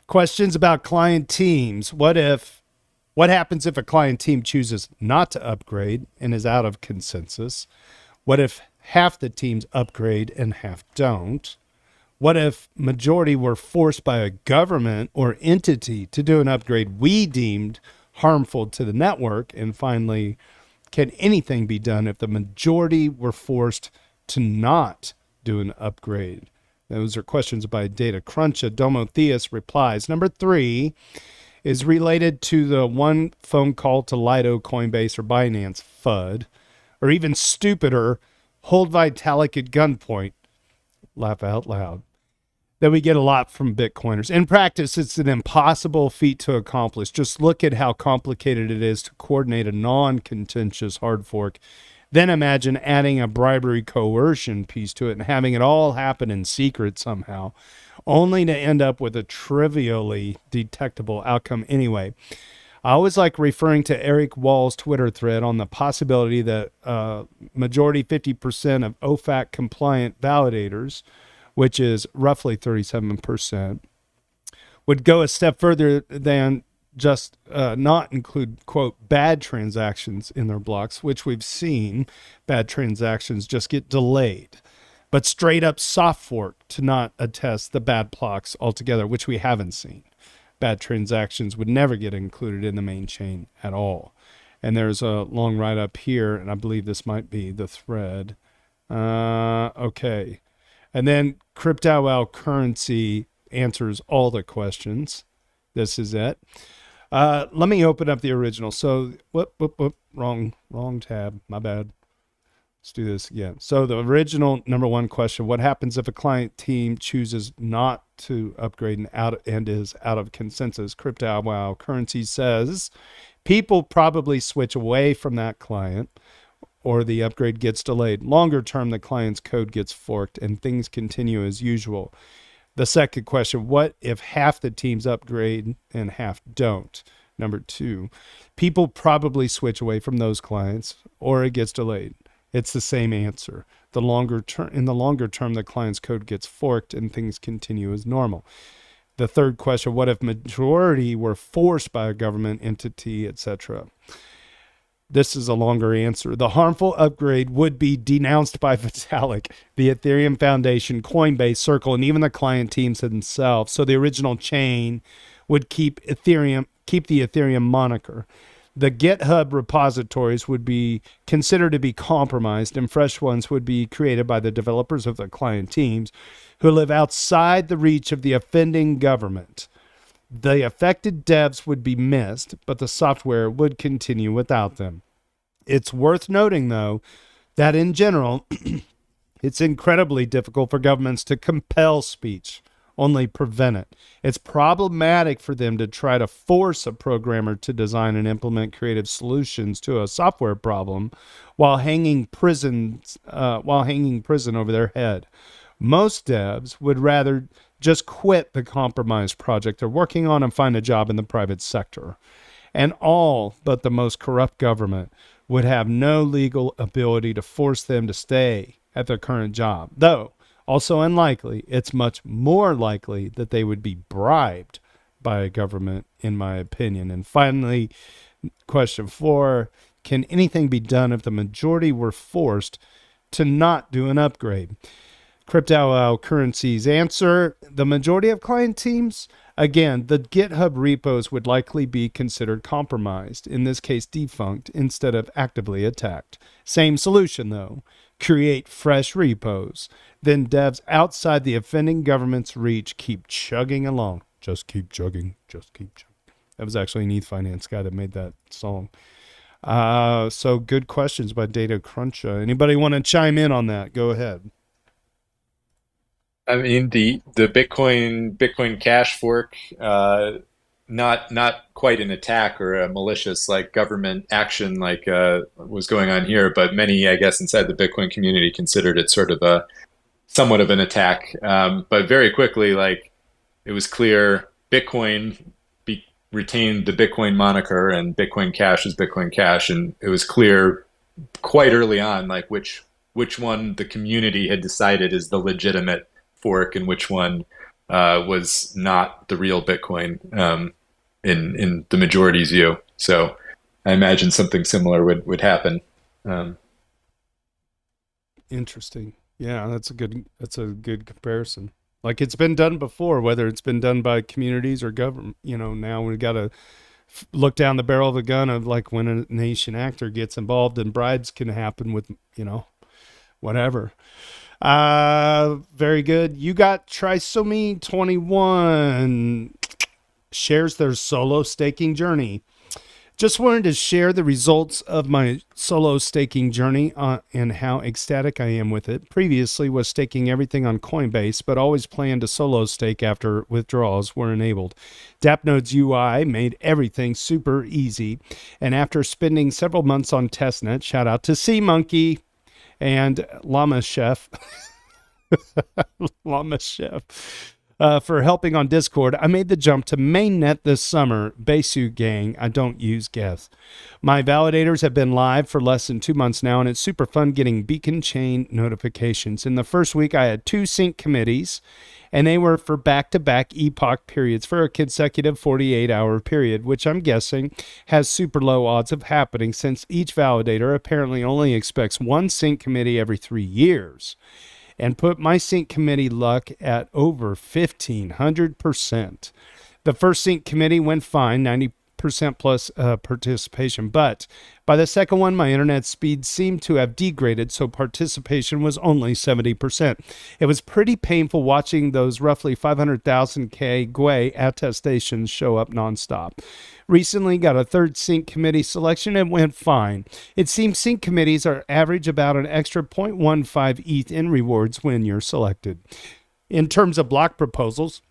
Questions about client teams. What happens if a client team chooses not to upgrade and is out of consensus? What if half the teams upgrade and half don't? What if majority were forced by a government or entity to do an upgrade we deemed harmful to the network? And finally, can anything be done if the majority were forced to not do an upgrade? Those are questions by Data Cruncha. Domotheus replies. Number 3 is related to the one phone call to Lido, Coinbase, or Binance, FUD, or even stupider, hold Vitalik at gunpoint, laugh out loud, that we get a lot from Bitcoiners. In practice, it's an impossible feat to accomplish. Just look at how complicated it is to coordinate a non-contentious hard fork. Then imagine adding a bribery coercion piece to it and having it all happen in secret somehow, only to end up with a trivially detectable outcome anyway. I always like referring to Eric Wall's Twitter thread on the possibility that majority 50% of OFAC compliant validators, which is roughly 37%, would go a step further than just not include, quote, bad transactions in their blocks, which we've seen bad transactions just get delayed, but straight up soft fork to not attest the bad blocks altogether, which we haven't seen. Bad transactions would never get included in the main chain at all. And there's a long write-up here, and I believe this might be the thread. Okay. And then Crypto Currency answers all the questions. This is it. Let me open up the original. So, wrong tab. My bad. Let's do this again. So the original number 1 question: what happens if a client team chooses not to upgrade and is out of consensus? Crypto Currency says people probably switch away from that client, or the upgrade gets delayed. Longer term, the client's code gets forked and things continue as usual. The second question: what if half the teams upgrade and half don't? Number 2, people probably switch away from those clients, or it gets delayed. It's the same answer. In the longer term, the client's code gets forked and things continue as normal. The third question: what if majority were forced by a government entity, etc.? This is a longer answer. The harmful upgrade would be denounced by Vitalik, the Ethereum Foundation, Coinbase, Circle, and even the client teams themselves. So the original chain would keep the Ethereum moniker. The GitHub repositories would be considered to be compromised, and fresh ones would be created by the developers of the client teams who live outside the reach of the offending government. The affected devs would be missed, but the software would continue without them. It's worth noting, though, that in general, it's incredibly difficult for governments to compel speech, only prevent it. It's problematic for them to try to force a programmer to design and implement creative solutions to a software problem while hanging prison over their head. Most devs would rather just quit the compromised project they're working on and find a job in the private sector. And all but the most corrupt government would have no legal ability to force them to stay at their current job. Though, also unlikely, it's much more likely that they would be bribed by a government, in my opinion. And finally, question 4, can anything be done if the majority were forced to not do an upgrade? Crypto Currency's answer: the majority of client teams, again, the GitHub repos would likely be considered compromised, in this case defunct, instead of actively attacked. Same solution, though: create fresh repos. Then devs outside the offending government's reach keep chugging along. Just keep chugging, just keep chugging. That was actually an Ethfinance guy that made that song. So good questions by Data Cruncha. Anybody want to chime in on that? Go ahead. I mean, the Bitcoin Cash fork, not quite an attack or a malicious like government action like was going on here, but many, I guess, inside the Bitcoin community considered it sort of a somewhat of an attack. But very quickly, like, it was clear Bitcoin retained the Bitcoin moniker, and Bitcoin Cash is Bitcoin Cash, and it was clear quite early on, like which one the community had decided is the legitimate fork and which one was not the real Bitcoin in the majority's view. So I imagine something similar would happen. Interesting. Yeah, that's a good comparison. Like, it's been done before, whether it's been done by communities or government. Now we've got to look down the barrel of the gun of, like, when a nation actor gets involved, and bribes can happen with, whatever. Very good. You got Trisomy 21 shares their solo staking journey. Just wanted to share the results of my solo staking journey and how ecstatic I am with it. Previously was staking everything on Coinbase, but always planned to solo stake after withdrawals were enabled. Dapnode's UI made everything super easy. And after spending several months on testnet, shout out to Sea Monkey and Llama Chef, Llama Chef, for helping on Discord, I made the jump to mainnet this summer. Besu gang, I don't use Geth. My validators have been live for less than 2 months now, and it's super fun getting beacon chain notifications. In the first week, I had 2 sync committees, and they were for back-to-back epoch periods for a consecutive 48-hour period, which I'm guessing has super low odds of happening since each validator apparently only expects 1 sync committee every 3 years. And put my sync committee luck at over 1,500%. The first sync committee went fine, 90% plus participation, but by the second one, my internet speed seemed to have degraded, so participation was only 70%. It was pretty painful watching those roughly 500,000 GUI attestations show up nonstop. Recently got a third sync committee selection and went fine. It seems sync committees are average about an extra 0.15 ETH in rewards when you're selected. In terms of block proposals,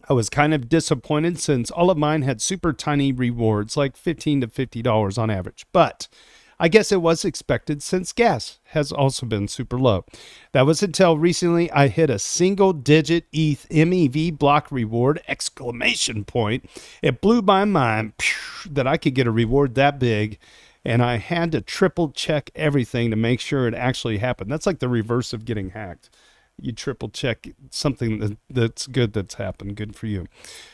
I was kind of disappointed since all of mine had super tiny rewards, like $15 to $50 on average. But I guess it was expected since gas has also been super low. That was until recently I hit a single-digit ETH MEV block reward, exclamation point. It blew my mind that I could get a reward that big, and I had to triple check everything to make sure it actually happened. That's like the reverse of getting hacked. You triple check something that's good that's happened. Good for you.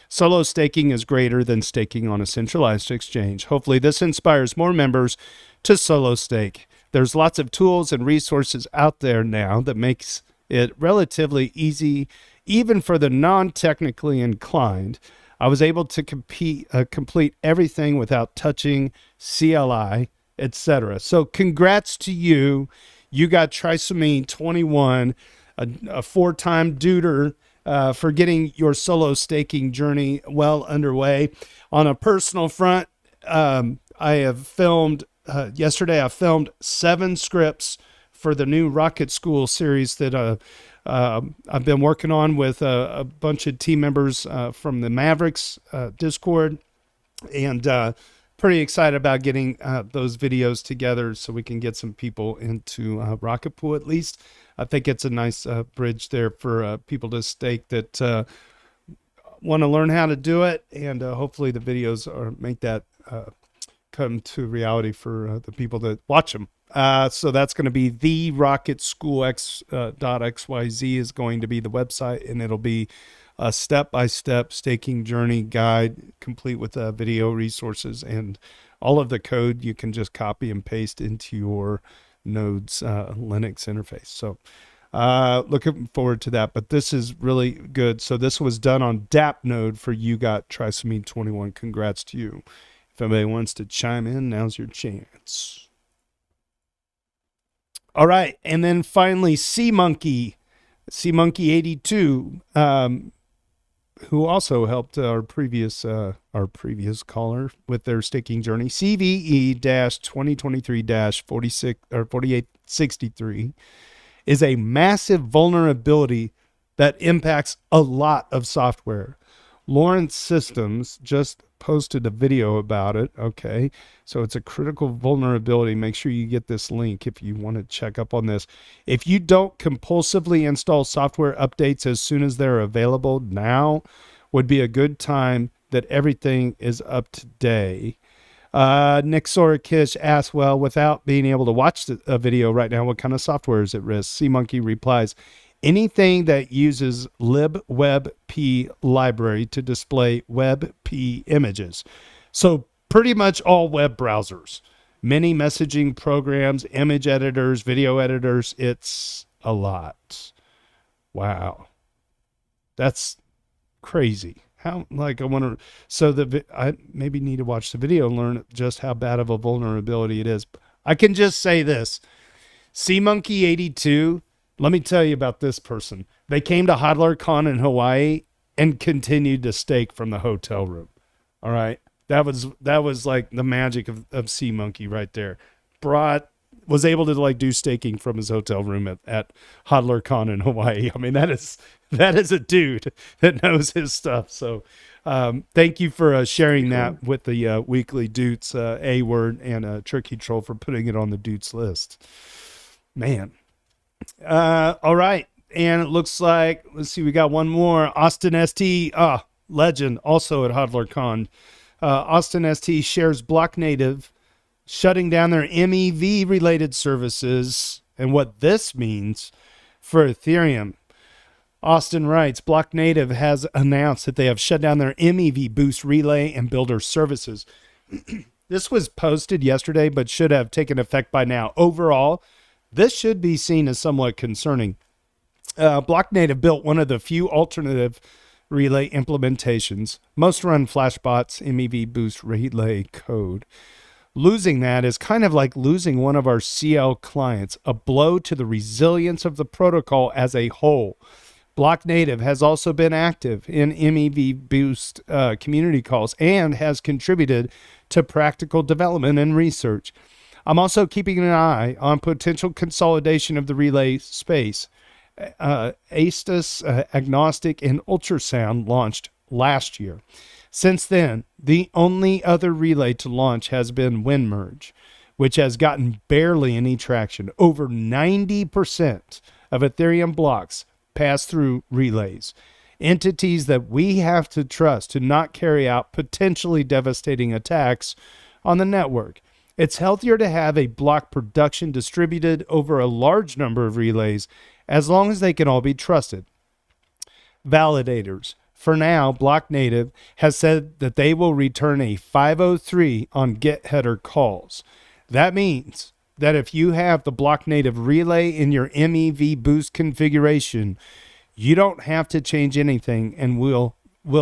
Solo staking is greater than staking on a centralized exchange. Hopefully this inspires more members to solo stake. There's lots of tools and resources out there now that makes it relatively easy, even for the non-technically inclined. I was able to complete everything without touching CLI, etc. So congrats to you. You got Trisomy 21. A 4-time duder for getting your solo staking journey well underway. On a personal front, I have filmed, yesterday I filmed 7 scripts for the new Rocket School series that I've been working on with a bunch of team members from the Mavericks Discord, and pretty excited about getting those videos together so we can get some people into Rocket Pool at least. I think it's a nice bridge there for people to stake that want to learn how to do it, and hopefully the videos make that come to reality for the people that watch them. So that's going to be the rocketschool.xyz is going to be the website, and it'll be a step-by-step staking journey guide complete with video resources, and all of the code you can just copy and paste into your Node's Linux interface. So looking forward to that, but this is really good. So this was done on Dapnode for You Got Trisomy 21. Congrats to you. If anybody wants to chime in, now's your chance. All right, and then finally Sea Monkey 82, who also helped our previous caller with their staking journey. CVE-2023-46 or 4863 is a massive vulnerability that impacts a lot of software. Lawrence Systems just posted a video about it. Okay, so it's a critical vulnerability. Make sure you get this link if you want to check up on this. If you don't compulsively install software updates as soon as they're available, now would be a good time that everything is up to date. Nick Sorakish asked, well, without being able to watch a video right now, what kind of software is at risk? Sea Monkey replies, anything that uses libwebp library to display WebP images. So pretty much all web browsers, many messaging programs, image editors, video editors. It's a lot. Wow. That's crazy. How, like, I want to, so I maybe need to watch the video and learn just how bad of a vulnerability it is. I can just say this. Sea Monkey 82 Let me tell you about this person. They came to HodlerCon in Hawaii and continued to stake from the hotel room. All right. That was like the magic of Sea Monkey right there. Was able to like do staking from his hotel room at HodlerCon in Hawaii. I mean, that is a dude that knows his stuff. So thank you for sharing that with the Weekly Doots, A-Word, and Tricky Troll for putting it on the Doots list. Man. All right. And it looks like, let's see, we got one more. Austin ST, legend, also at HodlerCon. Austin ST shares Block Native shutting down their MEV-related services and what this means for Ethereum. Austin writes, Block Native has announced that they have shut down their MEV Boost Relay and Builder services. This was posted yesterday, but should have taken effect by now. Overall, this should be seen as somewhat concerning. Block Native built one of the few alternative relay implementations. Most run Flashbot's MEV Boost Relay code. Losing that is kind of like losing one of our CL clients, a blow to the resilience of the protocol as a whole. Block Native has also been active in MEV Boost community calls and has contributed to practical development and research. I'm also keeping an eye on potential consolidation of the relay space. Astus, Agnostic, and Ultrasound launched last year. Since then, the only other relay to launch has been WinMerge, which has gotten barely any traction. Over 90% of Ethereum blocks pass through relays, entities that we have to trust to not carry out potentially devastating attacks on the network. It's healthier to have a block production distributed over a large number of relays as long as they can all be trusted. Validators. For now, Block Native has said that they will return a 503 on get header calls. That means that if you have the Block Native relay in your MEV Boost configuration, you don't have to change anything and will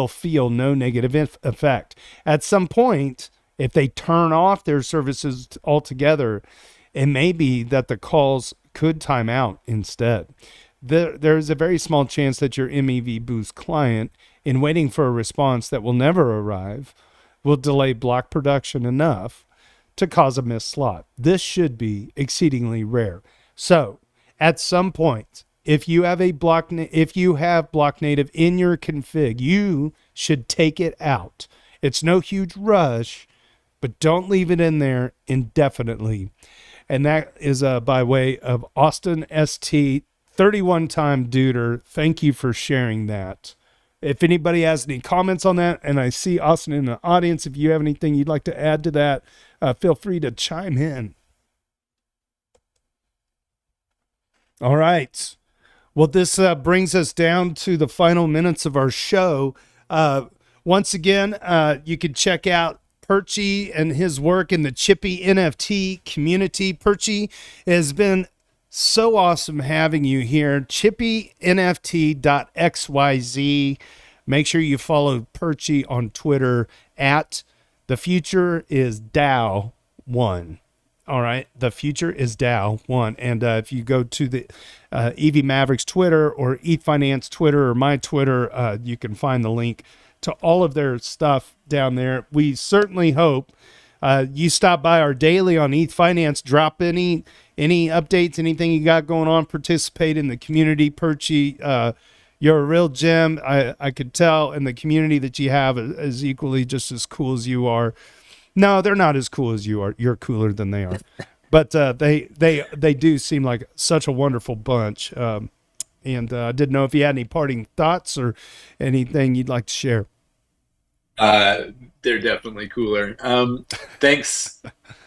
feel no negative effect. At some point, if they turn off their services altogether, it may be that the calls could time out instead. There's a very small chance that your MEV Boost client, in waiting for a response that will never arrive, will delay block production enough to cause a missed slot. This should be exceedingly rare. So, at some point, if you have Block Native in your config, you should take it out. It's no huge rush, but don't leave it in there indefinitely. And that is by way of Austin ST, 31-time duder. Thank you for sharing that. If anybody has any comments on that, and I see Austin in the audience, if you have anything you'd like to add to that, feel free to chime in. All right. Well, this brings us down to the final minutes of our show. Once again, you can check out Perchy and his work in the Chippi NFT community. Perchy has been so awesome having you here. ChippyNFT.xyz. Make sure you follow Perchy on Twitter at The Future is DAO1. All right. The Future is DAO1. And if you go to the EVMavericks Twitter or Ethfinance Twitter or my Twitter, you can find the link to all of their stuff down there. We certainly hope you stop by our daily on Ethfinance, drop any updates, anything you got going on, participate in the community. Perchy, you're a real gem. I could tell, and the community that you have is equally just as cool as you are. No, they're not as cool as you are. You're cooler than they are. But they do seem like such a wonderful bunch. And I didn't know if you had any parting thoughts or anything you'd like to share. They're definitely cooler. Thanks.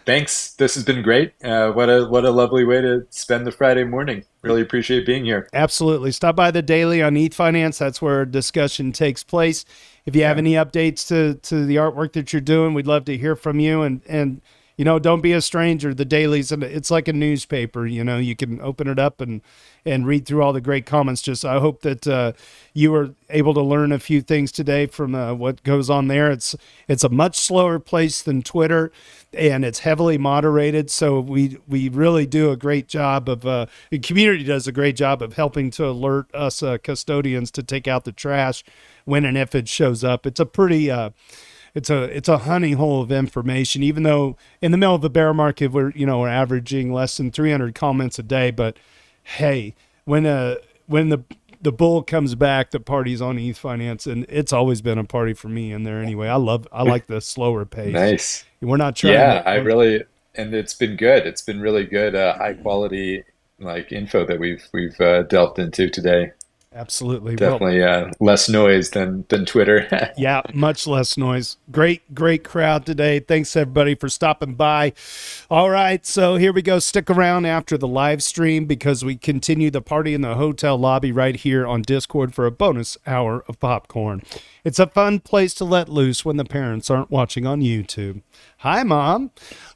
This has been great. What a lovely way to spend the Friday morning. Really appreciate being here. Absolutely. Stop by the daily on Ethfinance. That's where discussion takes place. If you have any updates to the artwork that you're doing, we'd love to hear from you. And don't be a stranger. The dailies, and it's like a newspaper. You can open it up and read through all the great comments. Just I hope that you were able to learn a few things today from what goes on there. It's a much slower place than Twitter, and it's heavily moderated. So we really do a great job of the community does a great job of helping to alert us custodians to take out the trash when and if it shows up. It's a pretty it's a honey hole of information, even though in the middle of a bear market, we're averaging less than 300 comments a day. But hey, when the bull comes back, the party's on Ethfinance, and it's always been a party for me in there anyway. I like the slower pace. Nice. We're not trying and it's been good. It's been really good, high quality like info that we've delved into today. Absolutely. Definitely less noise than Twitter. Yeah, much less noise. Great crowd today. Thanks everybody for stopping by. All right, so here we go. Stick around after the live stream because we continue the party in the hotel lobby right here on Discord for a bonus hour of popcorn. It's a fun place to let loose when the parents aren't watching on YouTube. Hi, Mom.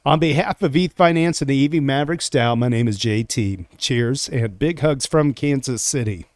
On behalf of Ethfinance and the EVMavericks DAO, my name is JT. Cheers and big hugs from Kansas City.